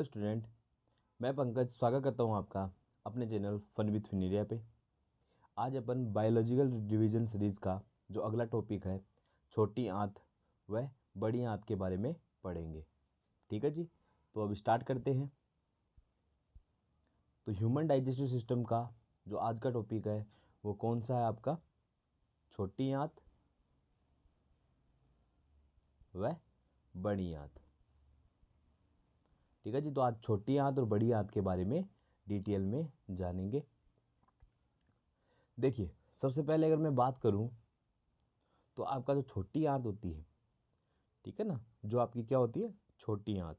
Hello student, मैं पंकज स्वागत करता हूँ आपका अपने चैनल फन विथ फिनेरिया पे। आज अपन बायोलॉजिकल डिवीजन सीरीज़ का जो अगला टॉपिक है छोटी आंत व बड़ी आंत के बारे में पढ़ेंगे। ठीक है जी, तो अब स्टार्ट करते हैं। तो ह्यूमन डाइजेस्टिव सिस्टम का जो आज का टॉपिक है वो कौन सा है आपका? छोटी आंत व बड़ी आंत। ठीक है जी, तो आज छोटी आंत और बड़ी आंत के बारे में डिटेल में जानेंगे। देखिए, सबसे पहले अगर मैं बात करूं तो आपका जो छोटी आंत होती है, ठीक है ना, जो आपकी क्या होती है? छोटी आंत।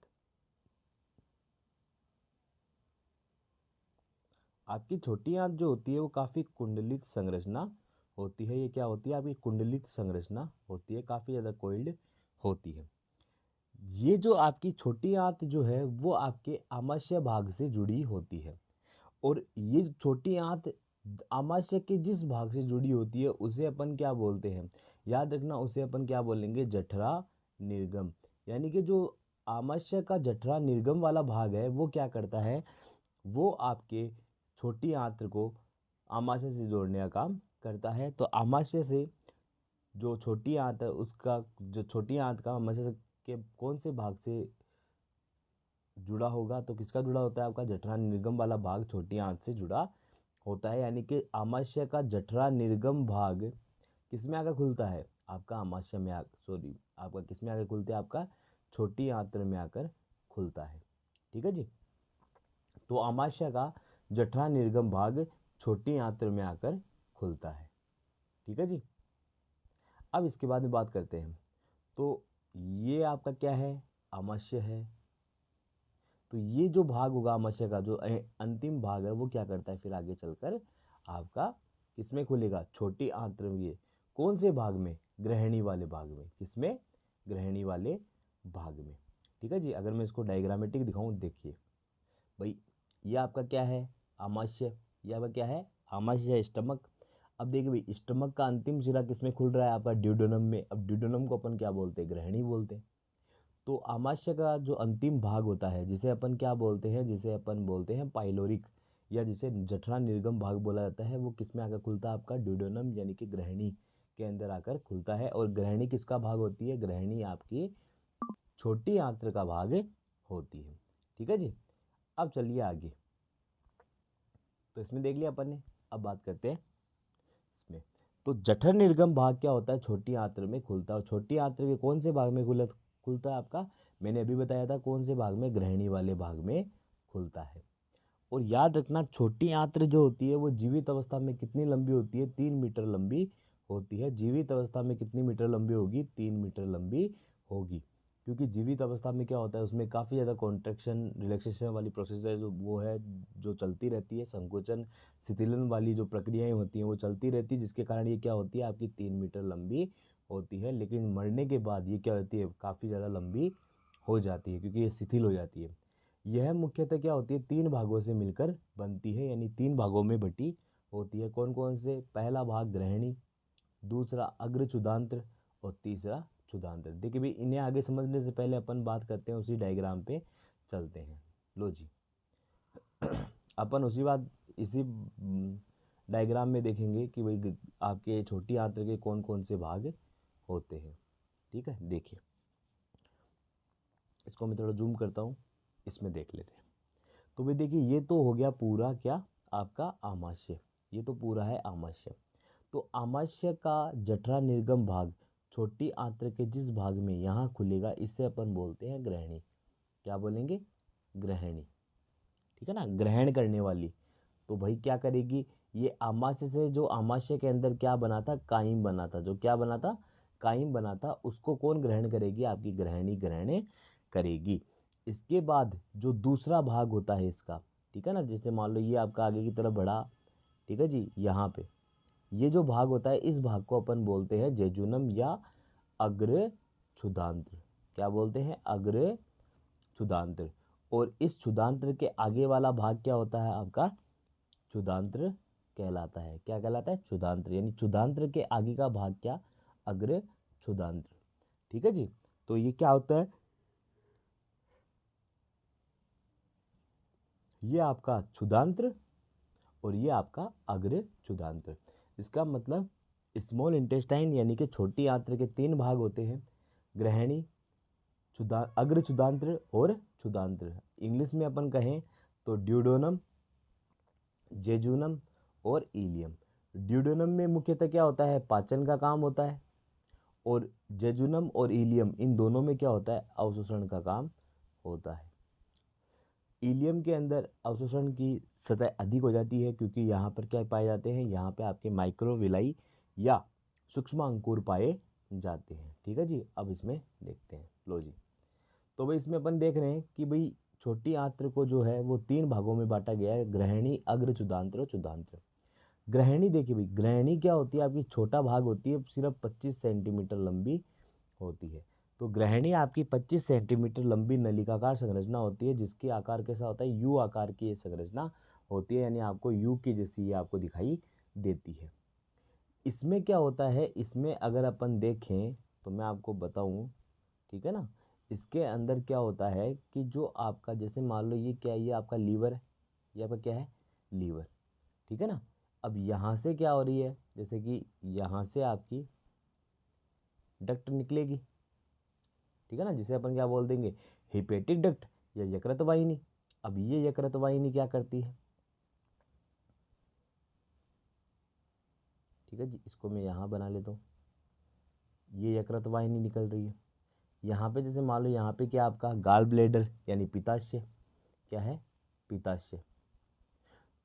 आपकी छोटी आंत जो होती है वो काफ़ी कुंडलित संरचना होती है। ये क्या होती है? आपकी कुंडलित संरचना होती है, काफ़ी ज़्यादा कोइल्ड होती है। ये जो आपकी छोटी आंत जो है वो आपके आमाशय भाग से जुड़ी होती है। और ये छोटी आंत आमाशय के जिस भाग से जुड़ी होती है उसे अपन क्या बोलते हैं? याद रखना, उसे अपन क्या बोलेंगे? जठरा निर्गम। यानी कि जो आमाशय का जठरा निर्गम वाला भाग है वो क्या करता है? वो आपके छोटी आंत को आमाशय से जोड़ने का काम करता है। तो आमाशय से जो छोटी आंत है उसका, जो छोटी आंत का आमाशय के कौन से भाग से जुड़ा होगा? तो किसका जुड़ा होता है? आपका जठरा निर्गम वाला भाग छोटी आंत से जुड़ा होता है। यानी कि आमाशय का जठरा निर्गम भाग किस में आकर खुलता है? आपका आमाशय में आपका किस में आकर खुलता है? आपका छोटी आंत्र में आकर खुलता है। ठीक है जी, तो आमाशय का जठरा निर्गम भाग छोटी आंत्र में आकर खुलता है। ठीक है जी, अब इसके बाद में बात करते हैं। तो ये आपका क्या है? आमाशय है। तो ये जो भाग होगा आमाशय का, जो अंतिम भाग है, वो क्या करता है फिर आगे चलकर? आपका किसमें खुलेगा? छोटी आंत्र में। कौन से भाग में? ग्रहणी वाले भाग में। किसमें? ग्रहणी वाले भाग में। ठीक है जी, अगर मैं इसको डायग्रामेटिक दिखाऊं, देखिए भाई, ये आपका क्या है? आमाशय। ये आपका क्या है? आमाशय, स्टमक। अब देखिए भाई, स्टमक का अंतिम सिरा किसमें खुल रहा है? आपका ड्यूडेनम में। अब ड्यूडेनम को अपन क्या बोलते हैं? ग्रहणी बोलते हैं। तो आमाशय का जो अंतिम भाग होता है जिसे अपन क्या बोलते हैं? जिसे अपन बोलते हैं पाइलोरिक, या जिसे जठरा निर्गम भाग बोला जाता है, वो किस में आकर खुलता है? आपका ड्यूडेनम यानी कि ग्रहणी के अंदर आकर खुलता है। और ग्रहणी किसका भाग होती है? ग्रहणी आपकी छोटी आंत्र का भाग होती है। ठीक है जी, अब चलिए आगे। तो इसमें देख लिया अपन ने, अब बात करते हैं इसमें। तो जठर निर्गम भाग क्या होता है? छोटी आंत्र में खुलता है। और छोटी आंत्र के कौन से भाग में खुलता है आपका? मैंने अभी बताया था कौन से भाग में? ग्रहणी वाले भाग में खुलता है। और याद रखना, छोटी आंत्र जो होती है वो जीवित अवस्था में कितनी लंबी होती है? 3 मीटर लंबी होती है। जीवित अवस्था में कितनी मीटर लंबी होगी? 3 मीटर लंबी होगी। क्योंकि जीवित अवस्था में क्या होता है, उसमें काफ़ी ज़्यादा कॉन्ट्रैक्शन रिलैक्सेशन वाली प्रोसेस है, जो वो है जो चलती रहती है। संकोचन शिथिलन वाली जो प्रक्रियाएं होती हैं वो चलती रहती है, जिसके कारण ये क्या होती है? आपकी 3 मीटर लंबी होती है। लेकिन मरने के बाद ये क्या होती है? काफ़ी ज़्यादा लंबी हो जाती है, क्योंकि ये शिथिल हो जाती है। यह मुख्यतः क्या होती है? 3 भागों से मिलकर बनती है, यानी 3 भागों में बटी होती है। कौन कौन से? पहला भाग ग्रहणी, दूसरा अग्र क्षुधांत्र, और तीसरा क्षुधांत्र। देखिए भाई, इन्हें आगे समझने से पहले अपन बात करते हैं, उसी डायग्राम पे चलते हैं। लो जी, अपन इसी डायग्राम में देखेंगे कि भाई आपके छोटी आंत्र के कौन कौन से भाग होते हैं। ठीक है, देखिए इसको मैं थोड़ा जूम करता हूँ, इसमें देख लेते हैं। तो भाई देखिए, ये तो हो गया पूरा क्या? आपका आमाशय। ये तो पूरा है आमाशय। तो आमाशय का जठरा निर्गम भाग छोटी आंत्र के जिस भाग में यहाँ खुलेगा, इसे अपन बोलते हैं ग्रहणी। क्या बोलेंगे? ग्रहणी। ठीक है ना, ग्रहण करने वाली। तो भाई क्या करेगी? ये आमाशय से, जो आमाशय के अंदर क्या बना था? काइम बना था। जो क्या बना था? काइम बना था। उसको कौन ग्रहण करेगी? आपकी ग्रहणी ग्रहण करेगी। इसके बाद जो दूसरा भाग होता है इसका, ठीक है ना, जैसे मान लो ये आपका आगे की तरफ बढ़ा, ठीक है जी, यहाँ पे ये जो भाग होता है, इस भाग को अपन बोलते हैं जेजुनम या अग्र क्षुधांत्र। क्या बोलते हैं? अग्र क्षुधांत्र। और इस क्षुधांत्र के आगे वाला भाग क्या होता है? आपका क्षुधांत्र कहलाता है। क्या कहलाता है? क्षुधांत्र। यानी क्षुधांत्र के आगे का भाग क्या? अग्र क्षुधांत्र। ठीक है जी, तो ये क्या होता है? ये आपका क्षुधांत्र और ये आपका अग्र क्षुधांत्र। इसका मतलब स्मॉल इंटेस्टाइन यानी कि छोटी आंत्र के 3 भाग होते हैं, ग्रहणी, अग्र क्षुधांत्र और क्षुधांत्र। इंग्लिश में अपन कहें तो ड्यूडेनम, जेजुनम और इलियम। ड्यूडेनम में मुख्यतः क्या होता है, पाचन का काम होता है, और जेजुनम और इलियम इन दोनों में क्या होता है, अवशोषण का काम होता है। इलियम के अंदर अवशोषण की सतह अधिक हो जाती है क्योंकि यहाँ पर क्या पाए जाते हैं, यहाँ पे आपके माइक्रोविलाई या सूक्ष्म अंकुर पाए जाते हैं। ठीक है जी, अब इसमें देखते हैं। लो जी, तो भाई इसमें अपन देख रहे हैं कि भाई छोटी आंत्र को जो है वो 3 भागों में बांटा गया है, ग्रहणी, अग्र क्षुधांत्र और क्षुधांत्र। ग्रहणी देखिए भाई, ग्रहणी क्या होती है, आपकी छोटा भाग होती है, सिर्फ 25 सेंटीमीटर लंबी होती है। तो ग्रहणी आपकी 25 सेंटीमीटर लंबी नलिकाकार संरचना होती है, जिसके आकार कैसा होता है, यू आकार की ये संरचना होती है, यानी आपको यू की जैसी ये आपको दिखाई देती है। इसमें क्या होता है, इसमें अगर अपन देखें तो मैं आपको बताऊं, ठीक है ना, इसके अंदर क्या होता है कि जो आपका, जैसे मान लो ये क्या है, ये आपका लीवर है, ये आपका क्या है, लीवर, ठीक है ना। अब यहाँ से क्या हो रही है, जैसे कि यहाँ से आपकी डक्ट निकलेगी, ठीक है ना, जिसे अपन क्या बोल देंगे, हिपेटिक डक्ट या यकृत वाहिनी। अब ये यकृत वाहिनी क्या करती है, ठीक है जी, इसको मैं यहाँ बना लेता हूँ, ये यकृत वाहिनी निकल रही है। यहाँ पे जैसे मान लो यहाँ पे क्या आपका गाल ब्लेडर यानी पित्ताशय, क्या है, पित्ताशय।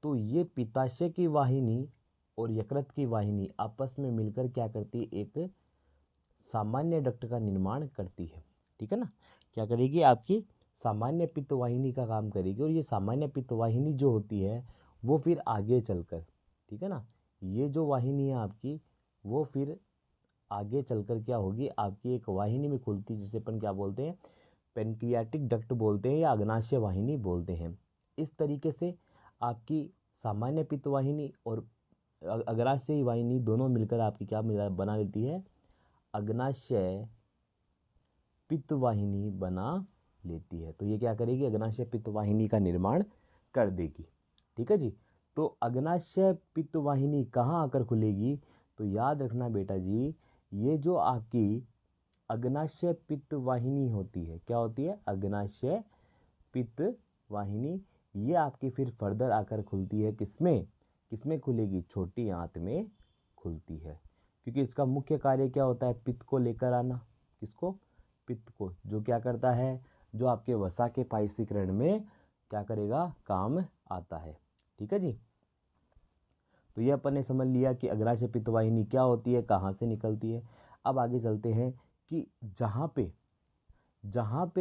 तो ये पित्ताशय की वाहिनी और यकृत की वाहिनी आपस में मिलकर क्या करती है, एक सामान्य डक्ट का निर्माण करती है, ठीक है ना। क्या करेगी, आपकी सामान्य पित्त वाहिनी का काम करेगी, और ये सामान्य पित्त वाहिनी जो होती है वो फिर आगे चलकर, ठीक है ना, ये जो वाहिनी है आपकी, वो फिर आगे चलकर क्या होगी, आपकी एक वाहिनी में खुलती है, जिसे अपन क्या बोलते हैं, पेनक्रियाटिक डक्ट बोलते हैं या अग्नाशय वाहिनी बोलते हैं। इस तरीके से आपकी सामान्य पित्त वाहिनी और अग्नाशय वाहिनी दोनों मिलकर आपकी क्या बना लेती है, अग्नाशय पित्त वाहिनी बना लेती है। तो ये क्या करेगी, अग्नाशय पित्त वाहिनी का निर्माण कर देगी, ठीक है जी। तो अग्नाशय पित्त वाहिनी कहाँ आकर खुलेगी, तो याद रखना बेटा जी, ये जो आपकी अग्नाशय पित्त वाहिनी होती है, क्या होती है, अग्नाशय पित्त वाहिनी, ये आपकी फिर फर्दर आकर खुलती है, किसमें, किसमें खुलेगी, छोटी आंत में खुलती है, क्योंकि इसका मुख्य कार्य क्या होता है, पित्त को लेकर आना, किसको, पित्त को, जो क्या करता है, जो आपके वसा के पायसीकरण में क्या करेगा, काम आता है, ठीक है जी। तो ये अपन ने समझ लिया कि अग्नाशय पित्त वाहिनी क्या होती है, कहाँ से निकलती है। अब आगे चलते हैं कि जहाँ पे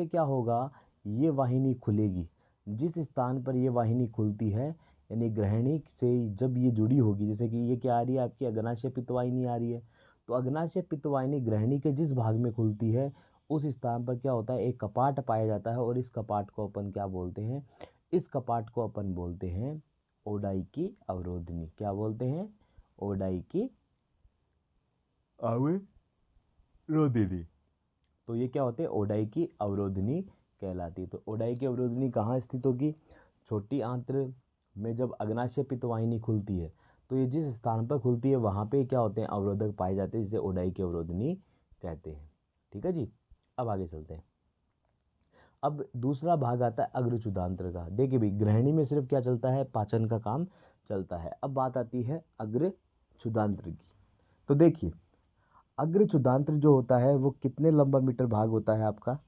क्या होगा, ये वाहिनी खुलेगी, जिस स्थान पर ये वाहिनी खुलती है, यानी ग्रहणी से जब ये जुड़ी होगी, जैसे कि ये क्या आ रही है, आपकी अग्नाशय पित्त वाहिनी आ रही है, तो अग्नाशय पित्त वाहिनी ग्रहणी के जिस भाग में खुलती है, उस स्थान पर क्या होता है, एक कपाट पाया जाता है, और इस कपाट को अपन क्या बोलते हैं, इस कपाट को अपन बोलते हैं ओडाई की अवरोधनी। क्या बोलते हैं, ओडाई की अवरोधनी। तो ये क्या होते हैं, ओडाई की अवरोधनी कहलाती है। तो ओडाई की अवरोधनी कहाँ स्थित होगी, छोटी आंत्र में जब अग्नाशय पित्त वाहिनी खुलती है, तो ये जिस स्थान पर खुलती है वहाँ पे क्या होते हैं, अवरोधक पाए जाते हैं, जिसे ओडाई की अवरोधनी कहते हैं, ठीक है जी। अब आगे चलते हैं। अब दूसरा भाग आता है अग्रक्षुधांत्र का। देखिए भाई, ग्रहणी में सिर्फ क्या चलता है, पाचन का काम चलता है। अब बात आती है अग्रक्षुधांत्र की। तो देखिए, अग्रक्षुधांत्र जो होता है वो कितने लंबा मीटर भाग होता है आपका,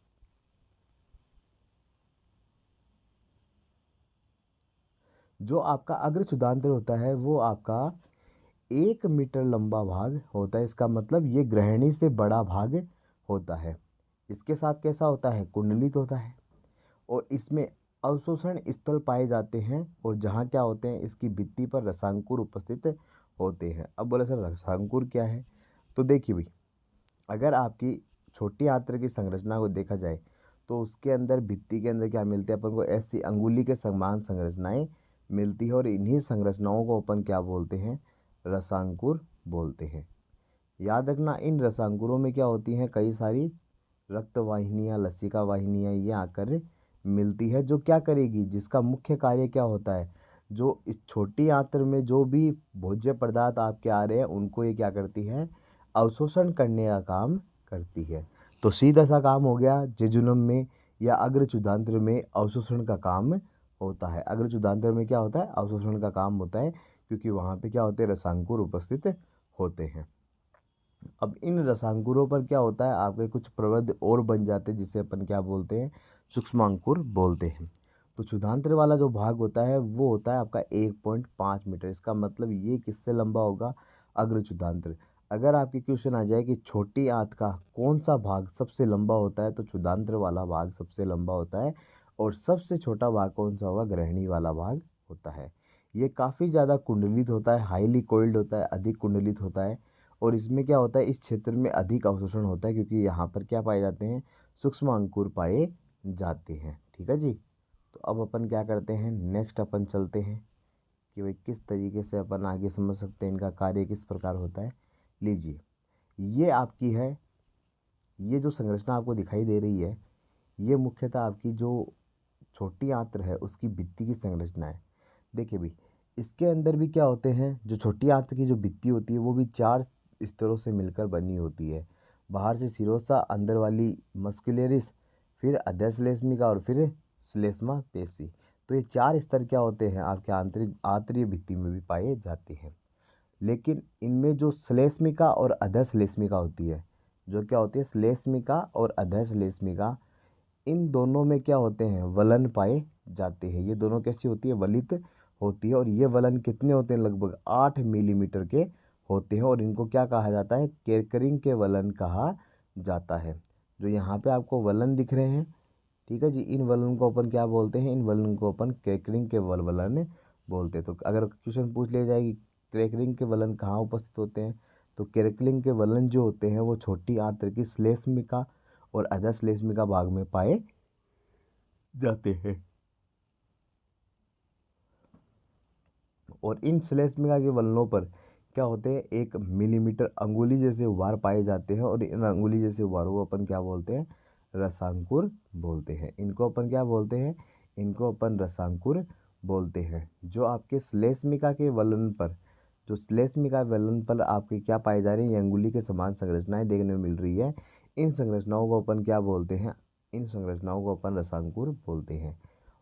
जो आपका अग्रक्षुधांत्र होता है वो आपका 1 मीटर लंबा भाग होता है। इसका मतलब ये ग्रहणी से बड़ा भाग होता है। इसके साथ कैसा होता है, कुंडलित होता है, और इसमें अवशोषण स्थल पाए जाते हैं, और जहाँ क्या होते हैं, इसकी भित्ति पर रसांकुर उपस्थित होते हैं। अब बोले सर रसांकुर क्या है, तो देखिए भाई, अगर आपकी छोटी आंत्र की संरचना को देखा जाए तो उसके अंदर भित्ति के अंदर क्या मिलते हैं अपन को, ऐसी अंगुली के समान संरचनाएं मिलती है, और इन्हीं संरचनाओं को अपन क्या बोलते हैं, रसांकुर बोलते हैं। याद रखना, इन रसांकुरों में क्या होती हैं, कई सारी रक्त वाहिनियाँ, लसिका वाहिनियाँ ये आकर मिलती है, जो क्या करेगी, जिसका मुख्य कार्य क्या होता है, जो इस छोटी आंत्र में जो भी भोज्य पदार्थ आपके आ रहे हैं उनको ये क्या करती है, अवशोषण करने का काम करती है। तो सीधा सा काम हो गया, जेजुनम में या अग्रचुदांत्र में अवशोषण का काम होता है। अग्रचुदांत्र में क्या होता है, अवशोषण का काम होता है, क्योंकि वहाँ पे क्या होते हैं, रसांकुर उपस्थित होते हैं। अब इन रसांकुरों पर क्या होता है, आपके कुछ प्रवृत्त और बन जाते हैं, जिसे अपन क्या बोलते हैं, सूक्ष्मांकुर बोलते हैं। तो क्षुधांत्र वाला जो भाग होता है वो होता है आपका 1.5 मीटर। इसका मतलब ये किससे लंबा होगा, अग्रक्षुधांत्र। अगर आपके क्वेश्चन आ जाए कि छोटी आंत का कौन सा भाग सबसे लंबा होता है, तो क्षुधांत्र वाला भाग सबसे लंबा होता है। और सबसे छोटा भाग कौन सा होगा, ग्रहणी वाला भाग होता है। ये काफ़ी ज़्यादा कुंडलित होता है, हाईली कोइल्ड होता है, अधिक कुंडलित होता है। और इसमें क्या होता है, इस क्षेत्र में अधिक अवशोषण होता है, क्योंकि यहाँ पर क्या पाए जाते हैं, सूक्ष्म अंकुर पाए जाते हैं। ठीक है जी। तो अब अपन क्या करते हैं, नेक्स्ट अपन चलते हैं कि भाई किस तरीके से अपन आगे समझ सकते हैं, इनका कार्य किस प्रकार होता है। लीजिए, ये आपकी है, ये जो संरचना आपको दिखाई दे रही है, ये मुख्यतः आपकी जो छोटी आंत्र है उसकी भित्ति की संरचना है। देखिए भाई, इसके अंदर भी क्या होते हैं, जो छोटी आंत्र की जो भित्ति होती है वो भी 4 स्तरों से मिलकर बनी होती है। बाहर से सिरोसा, अंदर वाली मस्कुलरिस, फिर अध्यश्लेष्मिका और फिर श्लेष्मा पेशी। तो ये 4 स्तर क्या होते हैं, आपके आंतरिक आंतरीय भित्ति में भी पाए जाते हैं। लेकिन इनमें जो श्लेष्मिका और अधश्लेष्मिका होती है, जो क्या होती है, श्लेष्मिका और अधश्लेष्मिका, इन दोनों में क्या होते हैं, वलन पाए जाते हैं। ये दोनों कैसी होती है, वलित होती है। और ये वलन कितने होते हैं, लगभग 8 मिलीमीटर के होते हैं। और इनको क्या कहा जाता है, केरकरिंग के वलन कहा जाता है। जो यहाँ पे आपको वलन दिख रहे हैं, ठीक है जी, इन वलन को अपन क्या बोलते हैं, इन वलन को अपन केरकरिंग के वलन बोलते हैं। तो अगर क्वेश्चन पूछ लिया जाए कि केरकरिंग के वलन कहाँ उपस्थित होते हैं, तो केरकरिंग के वलन जो होते हैं वो छोटी आंत्र की श्लेष्मिका और अधश्लेष्मिका भाग में पाए जाते हैं। और इन श्लेष्मिका के वलनों पर क्या होते हैं, 1 मिलीमीटर अंगुली जैसे उभार पाए जाते हैं। और इन अंगुली जैसे उभारों को अपन क्या बोलते हैं, रसांकुर बोलते हैं। इनको अपन क्या बोलते हैं, इनको अपन रसांकुर बोलते हैं। जो आपके श्लेष्मिका के वलन पर, जो श्लेष्मिका वलन पर आपके क्या पाए जा रहे हैं, ये अंगुली के समान संरचनाएं देखने में मिल रही है। इन संरचनाओं को अपन क्या बोलते हैं, इन संरचनाओं को अपन रसांकुर बोलते हैं।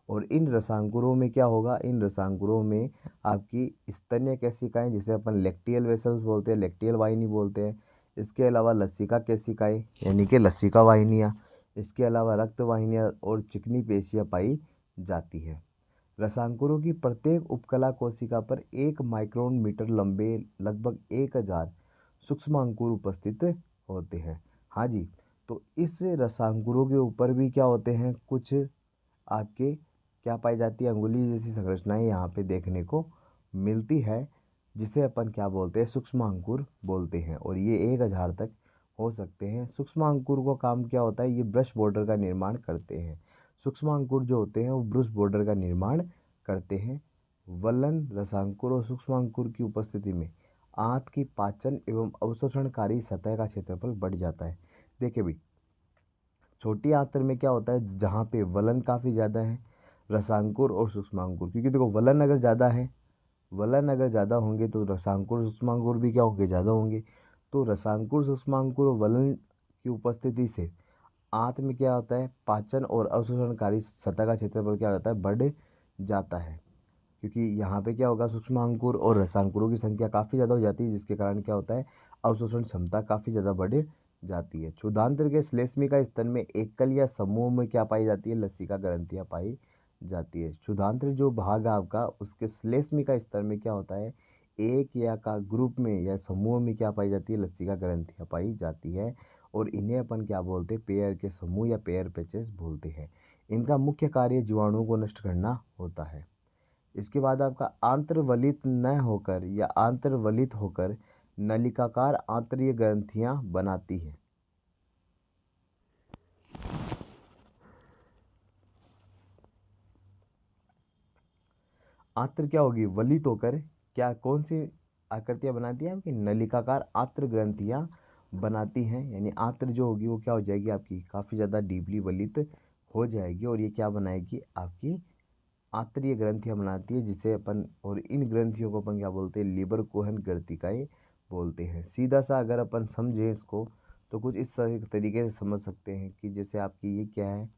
और इन रसांकुरों में क्या होगा, इन रसांकुरों में आपकी स्तन्य केशिकाएं, जिसे अपन लेक्टियल वेसल्स बोलते हैं, लेक्टियल वाहिनी बोलते हैं। इसके अलावा लसिका केशिकाएं यानी कि लसिका वाहिनियाँ, इसके अलावा रक्त वाहिनियाँ और चिकनी पेशियाँ पाई जाती है। रसांकुरों की प्रत्येक उपकला कोशिका पर 1 माइक्रोन मीटर लंबे लगभग 1000 सूक्ष्म अंकुर उपस्थित होते हैं। हाँ जी। तो इस रसांकुरों के ऊपर भी क्या होते हैं, कुछ आपके क्या पाई जाती है, अंगुली जैसी संरचनाएं यहाँ पे देखने को मिलती है, जिसे अपन क्या बोलते हैं, सूक्ष्म अंकुर बोलते हैं। और ये 1000 तक हो सकते हैं। सूक्ष्म अंकुर का काम क्या होता है, ये ब्रश बॉर्डर का निर्माण करते हैं। सूक्ष्म अंकुर जो होते हैं वो ब्रश बॉर्डर का निर्माण करते हैं। वलन, रसांकुर और सूक्ष्म अंकुर की उपस्थिति में आंत की पाचन एवं अवशोषणकारी सतह का क्षेत्रफल बढ़ जाता है। देखिए भाई, छोटी आंत्र में क्या होता है, जहाँ पे वलन काफ़ी ज़्यादा है, रसांकुर और सूक्ष्मांकुर, क्योंकि देखो वलन अगर ज़्यादा है, वलन अगर ज़्यादा होंगे तो रसांकुर सूक्ष्मांकुर भी क्या होंगे, ज़्यादा होंगे। तो रसांकुर, सूक्ष्मांकुर और वलन की उपस्थिति से आंत में क्या होता है, पाचन और अवशोषणकारी सतह का क्षेत्रफल क्या होता है, बढ़ जाता है। क्योंकि यहाँ पे क्या होगा, सूक्ष्मांकुर और रसांकुरों की संख्या काफ़ी ज़्यादा हो जाती है, जिसके कारण क्या होता है, अवशोषण क्षमता काफ़ी ज़्यादा बढ़ जाती है। क्षुधांत्र के श्लेष्मिका स्तन में एकल या समूह में क्या पाई जाती है, लसिका ग्रंथियाँ पाई जाती है। क्षुधांत्र जो भाग है आपका, उसके श्लेष्मिका स्तर में क्या होता है, एक या का ग्रुप में या समूह में क्या पाई जाती है, लसिका ग्रंथियाँ पाई जाती है। और इन्हें अपन क्या बोलते हैं, पेयर के समूह या पेयर पैचेस बोलते हैं। इनका मुख्य कार्य जीवाणुओं को नष्ट करना होता है। इसके बाद आपका आंतरवलित न होकर या आंतरवलित होकर नलिकाकार आंतरीय ग्रंथियां बनाती है। आंत्र क्या होगी, वलित होकर क्या कौन सी आकृतियां बनाती है, आपकी नलिकाकार आंत्र ग्रंथियां बनाती हैं। यानी आंत्र जो होगी वो क्या हो जाएगी, आपकी काफ़ी ज़्यादा डीपली वलित हो जाएगी और ये क्या बनाएगी, आपकी आंतरीय ग्रंथियां बनाती है, जिसे अपन, और इन ग्रंथियों को अपन क्या बोलते हैं, लीबर कोहन ग्रंथिकाएं बोलते हैं। सीधा सा अगर अपन समझें इसको तो कुछ इस तरीके से समझ सकते हैं कि जैसे आपकी ये क्या है,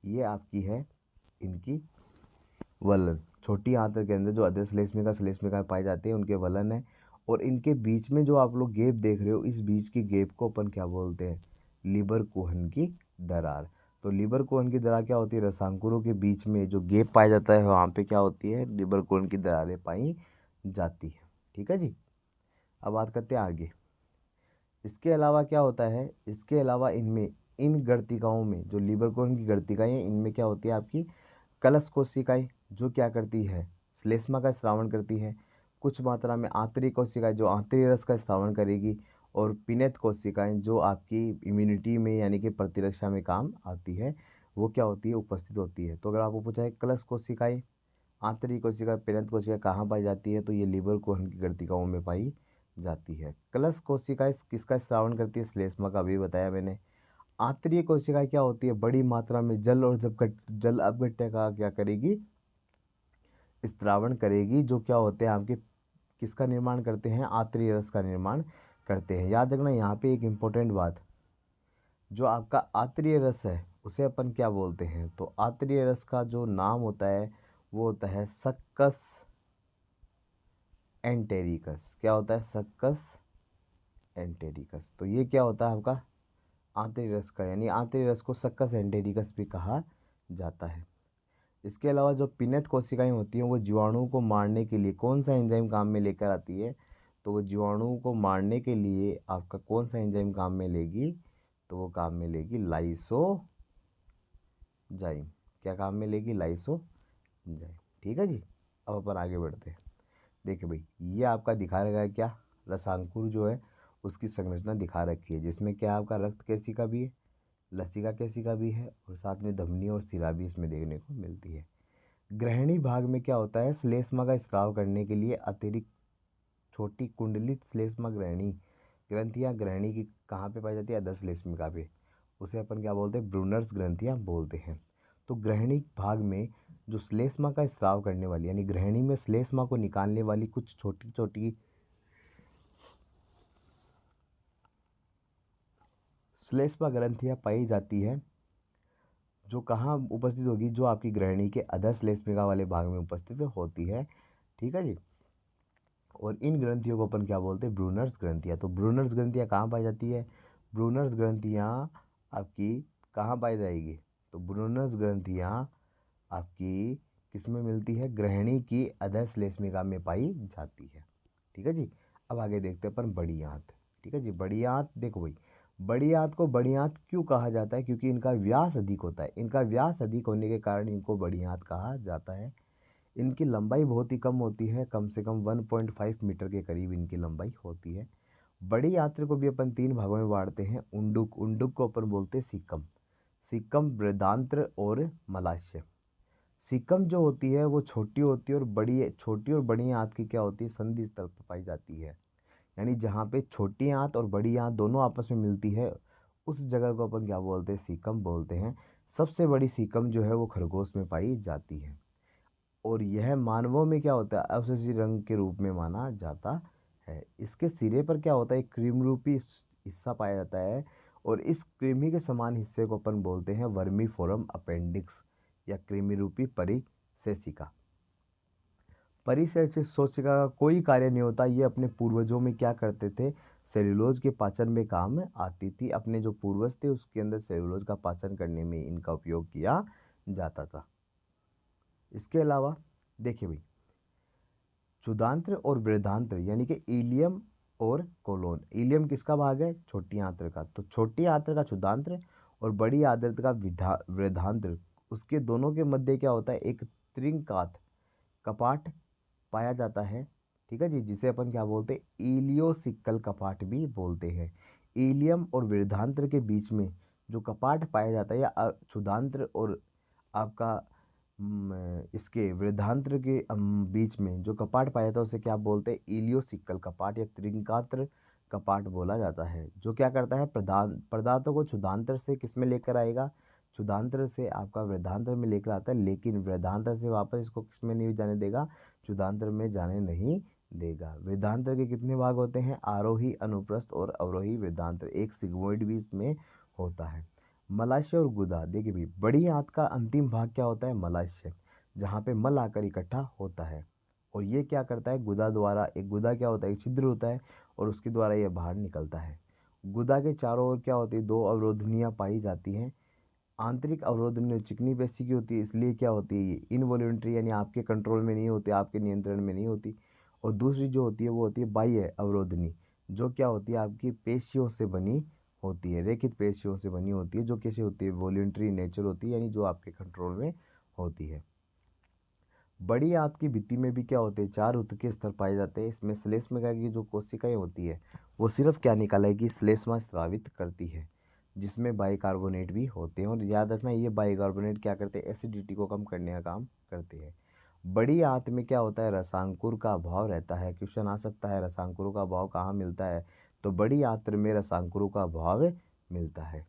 ये आपकी है इनकी वलन, छोटी आंत्र के अंदर जो अधर श्लेष्मिका पाए जाते हैं उनके वलन है। और इनके बीच में जो आप लोग गैप देख रहे हो, इस बीच की गैप को अपन क्या बोलते हैं, लीबर कोहन की दरार। तो लीबर कोहन की दरार क्या होती है, रसांकुरों के बीच में जो गैप पाया जाता है वहाँ पे क्या होती है, लीबर कोहन की दरारें पाई जाती है। ठीक है जी। अब बात करते हैं आगे। इसके अलावा क्या होता है, इसके अलावा इनमें, इन गर्तिकाओं में जो लीबर कोहन की गर्तिकाएं हैं, इनमें क्या होती है आपकी कलश कोशिकाएं, जो क्या करती है, श्लेष्मा का स्रावण करती है। कुछ मात्रा में आंतरिक कोशिकाएं जो आंतरिक रस का स्रावण करेगी। और पिनेत कोशिकाएं जो आपकी इम्यूनिटी में यानी कि प्रतिरक्षा में काम आती है, वो क्या होती है, उपस्थित होती है। तो अगर आपको पूछा है कलश कोशिकाएं, आंतरिक कोशिका, पिनेत कोशिका कहाँ पाई जाती है, तो ये लीवर कोहन की गर्तिकाओं में पाई जाती है। कलश कोशिकाएं किसका स्रावण करती है, श्लेष्मा का, भी बताया मैंने। आंतरिक कोशिकाएं क्या होती है, बड़ी मात्रा में जल और जल अपघट्य का क्या करेगी, स्त्रावण करेगी, जो क्या होते हैं आपके, किसका निर्माण करते हैं, आंतरिक रस का निर्माण करते हैं। याद रखना यहाँ पे एक इम्पोर्टेंट बात, जो आपका आंतरिक रस है उसे अपन क्या बोलते हैं, तो आंतरिक रस का जो नाम होता है वो होता है सक्कस एंटेरिकस। क्या होता है, सक्कस एंटेरिकस। तो ये क्या होता है आपका आंतरिक रस का, यानी आंतरिक रस को सक्कस एंटेरिकस भी कहा जाता है। इसके अलावा जो पिनेत कोशिकाएं होती हैं वो जीवाणुओं को मारने के लिए कौन सा एंजाइम काम में लेकर आती है, तो वो जीवाणुओं को मारने के लिए आपका कौन सा एंजाइम काम में लेगी, तो वो काम में लेगी लाइसोजाइम। क्या काम में लेगी, लाइसोजाइम। ठीक है जी। अब अपन आगे बढ़ते हैं। देखिए भाई, ये आपका दिखा रखा है क्या, रसांकुर जो है उसकी संरचना दिखा रखी है, जिसमें क्या आपका रक्त केशिका भी है, लसिका केशिका भी है, और साथ में धमनी और शिरा भी इसमें देखने को मिलती है। ग्रहणी भाग में क्या होता है, श्लेष्मा का स्राव करने के लिए अतिरिक्त छोटी कुंडलित श्लेष्मा ग्रहणी ग्रंथियां, ग्रहणी की कहाँ पे पाई जाती है, अधर श्लेष्मिका पे, उसे अपन क्या बोलते हैं, ब्रूनर्स ग्रंथियां बोलते हैं। तो ग्रहणी भाग में जो श्लेष्मा का स्राव करने वाली, यानी ग्रहणी में श्लेष्मा को निकालने वाली कुछ छोटी छोटी श्लेष्मा ग्रंथियां पाई जाती है, जो कहाँ उपस्थित होगी, जो आपकी ग्रहणी के अधर श्लेष्मिका वाले भाग में उपस्थित होती है। ठीक है जी। और इन ग्रंथियों को अपन क्या बोलते हैं, ब्रूनर्स ग्रंथियाँ। तो ब्रूनर्स ग्रंथियाँ कहाँ पाई जाती है, ब्रूनर्स ग्रंथियाँ आपकी कहाँ पाई जाएगी, तो ब्रूनर्स ग्रंथियाँ आपकी किस में मिलती है, ग्रहणी की अधर श्लेष्मिका में पाई जाती है। ठीक है जी। अब आगे देखते हैं अपन बड़ी आंत। ठीक है जी। बड़ी आंत, देखो भाई, बड़ी आंत को बड़ी आंत क्यों कहा जाता है, क्योंकि इनका व्यास अधिक होता है। इनका व्यास अधिक होने के कारण इनको बड़ी आंत कहा जाता है। इनकी लंबाई बहुत ही कम होती है, कम से कम 1.5 मीटर के करीब इनकी लंबाई होती है। बड़ी आंत्र को भी अपन तीन भागों में बांटते हैं। उंडुक, उंडुक को अपन बोलते हैं सिक्कम, सिक्कम बृहदांत्र और मलाशय। सिक्कम जो होती है वो छोटी होती है, और बड़ी, छोटी और बड़ी आंत की क्या होती है, संधि स्थल पर पाई जाती है। यानी जहाँ पे छोटी आंत और बड़ी आंत दोनों आपस में मिलती है, उस जगह को अपन क्या बोलते हैं, सिक्कम बोलते हैं। सबसे बड़ी सिक्कम जो है वो खरगोश में पाई जाती है। और यह मानवों में क्या होता है, अवशेषी रंग के रूप में माना जाता है। इसके सिरे पर क्या होता है, एक क्रीम रूपी हिस्सा पाया जाता है, और इस कृमि के समान हिस्से को अपन बोलते हैं वर्मीफोरम अपेंडिक्स, या कृमि रूपी परिशेषिका। परिशेषिका का कोई कार्य नहीं होता, ये अपने पूर्वजों में क्या करते थे, सेल्यूलोज के पाचन में काम आती थी। अपने जो पूर्वज थे उसके अंदर सेल्यूलोज का पाचन करने में इनका उपयोग किया जाता था। इसके अलावा देखिए भाई, क्षुधांत्र और वृद्धांत्र, यानी कि इलियम और कोलोन। इलियम किसका भाग है, छोटी आंत्र का। तो छोटी आंत्र का क्षुधांत्र और बड़ी आंत्र का वृद्धांत्र, उसके दोनों के मध्य क्या होता है, एक त्रिंकात कपाट पाया जाता है। ठीक है जी, जिसे अपन क्या बोलते हैं, इलियोसिकल कपाट भी बोलते हैं। इलियम और वृद्धांत्र के बीच में जो कपाट पाया जाता है, या क्षुधांत्र और आपका इसके वृद्धांत्र के बीच में जो कपाट पाया जाता है उसे क्या बोलते हैं, इलियोसिकल कपाट या त्रिंकात्र कपाट बोला जाता है। जो क्या करता है, पदार्थों को क्षुधांत्र से किस में लेकर आएगा, क्षुधांत्र से आपका वृद्धांत्र में लेकर आता है, लेकिन वृद्धांत्र से वापस इसको किस में नहीं जाने देगा, क्षुधांत्र में जाने नहीं देगा। वृद्धांत्र के कितने भाग होते हैं, आरोही, अनुप्रस्थ और अवरोही वृद्धांत्र। एक सिग्मोइड भी इसमें होता है। मलाशय और गुदा, देखिए भाई, बड़ी आंत का अंतिम भाग क्या होता है, मलाशय, जहाँ पे मल आकर इकट्ठा होता है। और ये क्या करता है, गुदा द्वारा, एक गुदा क्या होता है, एक छिद्र होता है और उसके द्वारा ये बाहर निकलता है। गुदा के चारों ओर क्या होती है, दो अवरोधनियाँ पाई जाती हैं। आंतरिक अवरोधनी चिकनी पेशी की होती है, इसलिए क्या होती है, ये इनवॉल्यूंटरी, यानी आपके कंट्रोल में नहीं होती, आपके नियंत्रण में नहीं होती। और दूसरी जो होती है वो होती है बाह्य अवरोधनी, जो क्या होती है, आपकी पेशियों से बनी होती है, रेखित पेशियों से बनी होती है, जो कैसे होती है, वॉल्यूंटरी नेचर होती है, यानी जो आपके कंट्रोल में होती है। बड़ी आंत की भित्ति में भी क्या होते हैं, चार ऊतकीय स्तर पाए जाते हैं। इसमें श्लेष्मका की जो कोशिकाएं होती है वो सिर्फ क्या निकालेगी, श्लेष्मा स्रावित करती है, जिसमें बाइकार्बोनेट भी होते हैं। और याद रखना, ये बाइकार्बोनेट क्या करते हैं, एसिडिटी को कम करने का काम करते हैं। बड़ी आंत में क्या होता है, रसांकुर का अभाव रहता है। क्वेश्चन आ सकता है रसांकुरों का अभाव कहाँ मिलता है, तो बड़ी आंत में रसांकुरों का अभाव मिलता है।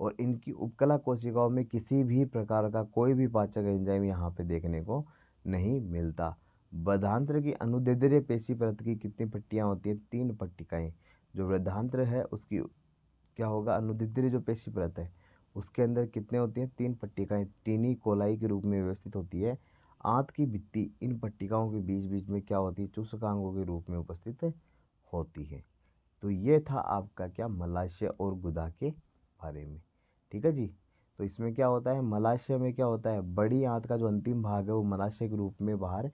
और इनकी उपकला कोशिकाओं में किसी भी प्रकार का कोई भी पाचक एंजाइम यहाँ पे देखने को नहीं मिलता। बधांत्र की अनुदैर्ध्य पेशी परत की कितनी पट्टियाँ होती हैं, 3 पट्टिकाएँ। जो वृद्धांत्र है उसकी क्या होगा, अनुदैर्ध्य जो पेशी परत है उसके अंदर कितने होती हैं, 3 पट्टिकाएँ टीनी कोलाई के रूप में व्यवस्थित होती है। आंत की भित्ति इन पट्टिकाओं के बीच बीच में क्या होती है, चूसकांगों के रूप में उपस्थित होती है। तो ये था आपका क्या, मलाशय और गुदा के बारे में। ठीक है जी। तो इसमें क्या होता है, मलाशय में क्या होता है, बड़ी आंत का जो अंतिम भाग है वो मलाशय के रूप में बाहर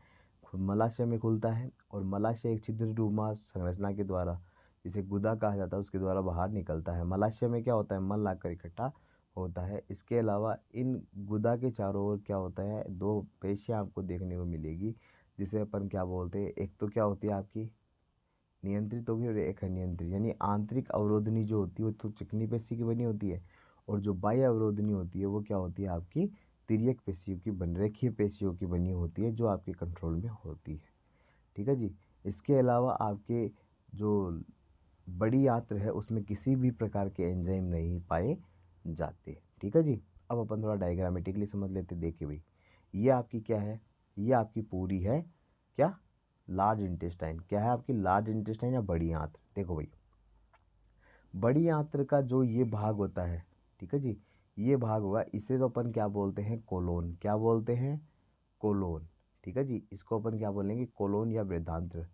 मलाशय में खुलता है, और मलाशय एक छिद्रनुमा संरचना के द्वारा, जिसे गुदा कहा जाता है, उसके द्वारा बाहर निकलता है। मलाशय में क्या होता है, मल लाकर इकट्ठा होता है। इसके अलावा इन गुदा के चारों ओर क्या होता है, 2 पेशियाँ आपको देखने को मिलेगी, जिसे अपन क्या बोलते हैं, एक तो क्या होती है आपकी नियंत्रित होगी और एक अनियंत्रित, यानी आंतरिक अवरोधनी जो होती है वो तो चिकनी पेशी की बनी होती है, और जो बाह्य अवरोधनी होती है वो क्या होती है, आपकी तिर्यक पेशियों की रेखीय पेशियों की बनी होती है, जो आपके कंट्रोल में होती है। ठीक है जी। इसके अलावा आपके जो बड़ी आंत्र है उसमें किसी भी प्रकार के एंजाइम नहीं पाए जाते। ठीक है जी। अब अपन थोड़ा डायग्रामेटिकली समझ लेते। देखिए भाई, ये आपकी क्या है, ये आपकी पूरी है क्या, लार्ज इंटेस्टाइन। क्या है आपकी, लार्ज इंटेस्टाइन या बड़ी आंत्र। देखो भाई, बड़ी आंत्र का जो ये भाग होता है, ठीक है जी, ये भाग होगा, इसे तो अपन क्या बोलते हैं, कोलोन। क्या बोलते हैं, कोलोन। ठीक है जी, इसको अपन क्या बोलेंगे, कोलोन या वृद्धांत्र।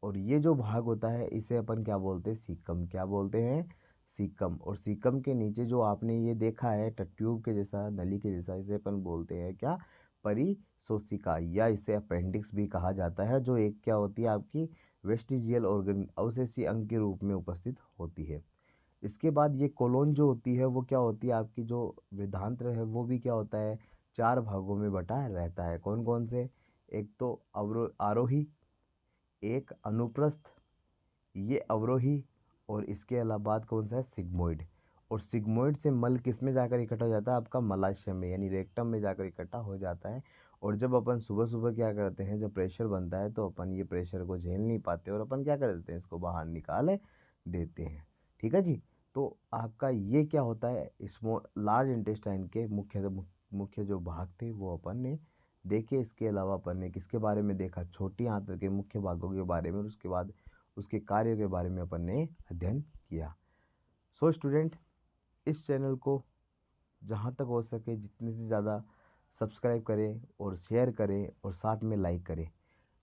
और ये जो भाग होता है इसे अपन क्या बोलते हैं, सीकम। क्या बोलते हैं, सीकम। और सीकम के नीचे जो आपने ये देखा है ट्यूब के जैसा, नली के जैसा, इसे अपन बोलते हैं क्या, परिशोषिका, या इसे अपेंडिक्स भी कहा जाता है, जो एक क्या होती है आपकी वेस्टिजियल ऑर्गन, अवशेषीय अंग के रूप में उपस्थित होती है। इसके बाद ये कोलोन जो होती है वो क्या होती है, आपकी जो वृद्धांत्र है वो भी क्या होता है, 4 भागों में बटा रहता है। कौन कौन से, एक तो आरोही, एक अनुप्रस्थ, ये अवरोही, और इसके अलावा बाद कौन सा है, सिग्मोइड। और सिग्मोइड से मल किस में जाकर इकट्ठा हो जाता है, आपका मलाशय में, यानी रेक्टम में जाकर इकट्ठा हो जाता है। और जब अपन सुबह सुबह क्या करते हैं, जब प्रेशर बनता है तो अपन ये प्रेशर को झेल नहीं पाते और अपन क्या कर देते हैं, इसको बाहर निकाल देते हैं। ठीक है जी। तो आपका ये क्या होता है, लार्ज इंटेस्टाइन के मुख्य जो भाग थे वो अपन ने देखे। इसके अलावा अपन ने किसके बारे में देखा, छोटी आंत्र के मुख्य भागों के बारे में, और उसके बाद उसके कार्य के बारे में अपन ने अध्ययन किया। सो स्टूडेंट, इस चैनल को जहाँ तक हो सके जितने से ज़्यादा सब्सक्राइब करें और शेयर करें और साथ में लाइक करें।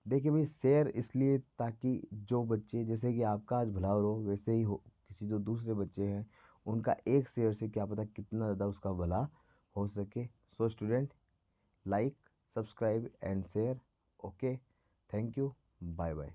देखिए भाई, शेयर इसलिए ताकि जो बच्चे, जैसे कि आपका आज भला हो वैसे ही हो, किसी जो दूसरे बच्चे हैं उनका एक शेयर से क्या पता कितना ज़्यादा उसका भला हो सके। So student, like, subscribe and share. Okay, thank you, bye bye.